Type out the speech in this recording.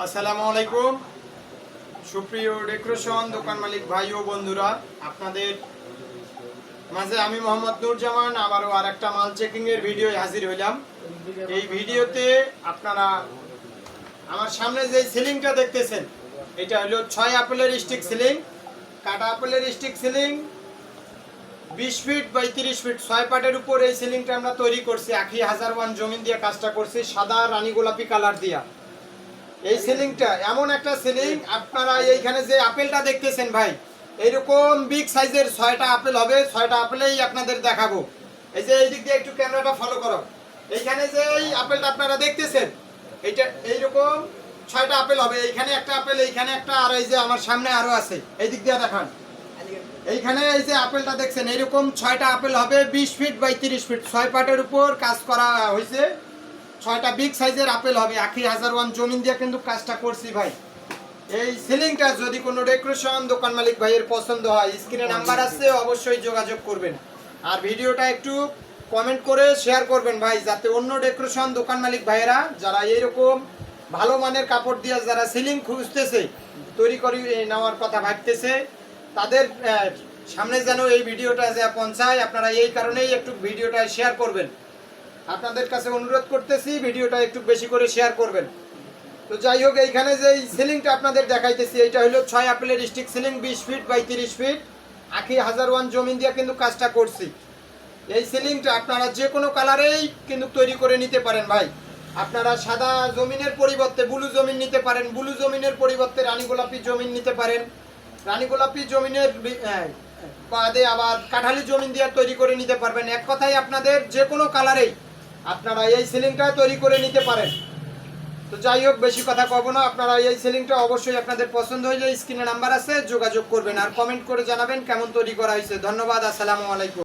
আসসালামু আলাইকুম সুপ্রিয় ডেকোরেশন দোকান মালিক ভাই ও বন্ধুরা, আপনাদের মাঝে আমি মোহাম্মদ নুরজামান আবারও আরেকটা মাল চেকিং এর ভিডিও হাজির হইলাম। এই ভিডিওতে আপনারা আমার সামনে যে সিলিংটা দেখতেছেন, এটা হলো 6 আপেলের স্টিক সিলিং, কাটা আপেলের stick ceiling 20 feet by 30 feet 6 পাটের উপর এই সিলিংটা আমরা তৈরি করছি। আখি 1001 জমিন দিয়ে কাজটা করছি, সাদা রানী গোলাপি কালার দিয়া। এই সিলিংটা এমন একটা সিলিং, আপনারা এইখানে যে আপেলটা দেখতেছেন ভাই, এইরকম বিগ সাইজের 6টা আপেল হবে। 6টা আপেলেই আপনাদের দেখাবো। এই যে এই দিক দিয়ে একটু ক্যামেরাটা ফলো করো। এইখানে যে এই আপেলটা আপনারা দেখতেছেন, এইটা এইরকম 6টা আপেল হবে। এইখানে একটা আপেল, এইখানে একটা, আর এই যে আমার সামনে আরো আছে, এই দিক দিয়ে দেখান। এইখানে এই যে আপেলটা দেখছেন, এইরকম 6টা আপেল হবে 20 ফিট বাই 30 ফিট 6 পাটের উপর কাজ করা হয়েছে। 6টা বিগ সাইজের আপেল হবে। আখি 1001 জমিন দিয়ে কিন্তু কাজটা করছি ভাই। এই সিলিংটা যদি কোনো ডেকোরেশন দোকান মালিক ভাইয়ের পছন্দ হয়, স্ক্রিনে নাম্বার আছে, অবশ্যই যোগাযোগ করবেন। আর ভিডিওটা একটু কমেন্ট করে শেয়ার করবেন ভাই, যাতে অন্য ডেকোরেশন দোকান মালিক ভাইয়েরা যারা এরকম ভালো মানের কাপড় দিয়ে যারা সিলিং খুঁজতেছে, তৈরি করে নেওয়ার কথা ভাবতেছে, তাদের সামনে যেন এই ভিডিওটা যা পৌঁছায়। আপনারা এই কারণেই একটু ভিডিওটা শেয়ার করবেন। আপনাদের কাছে অনুরোধ করতেছি, ভিডিওটা একটু বেশি করে শেয়ার করবেন। তো যাই হোক, এইখানে যে সিলিংটা আপনাদের দেখাইতেছি, এটা হলো 6 আপেলের stick ceiling 20 feet by 30 feet আখি 1001 জমিন দিয়ে কিন্তু কাজটা করছি। এই সিলিংটা আপনারা যে কোনো কালারেই কিন্তু তৈরি করে নিতে পারেন ভাই। আপনারা সাদা জমিনের পরিবর্তে ব্লু জমিন নিতে পারেন, ব্লু জমিনের পরিবর্তে রানী গোলাপি জমিন নিতে পারেন, রানী গোলাপি জমিনের বাদে আবার কাঠালি জমিন দিয়ে তৈরি করে নিতে পারবেন। এক কথায় আপনাদের যে কোনো কালারেই আপনারা এই সিলিংটা তৈরি করে নিতে পারেন। তো যাই হোক, বেশি কথা কব না, আপনারা এই সিলিংটা অবশ্যই আপনাদের পছন্দ হয়ে যায়, স্ক্রিনে নাম্বার আছে, যোগাযোগ করবেন আর কমেন্ট করে জানাবেন কেমন তৈরি করা হয়েছে। ধন্যবাদ, আসসালামু আলাইকুম।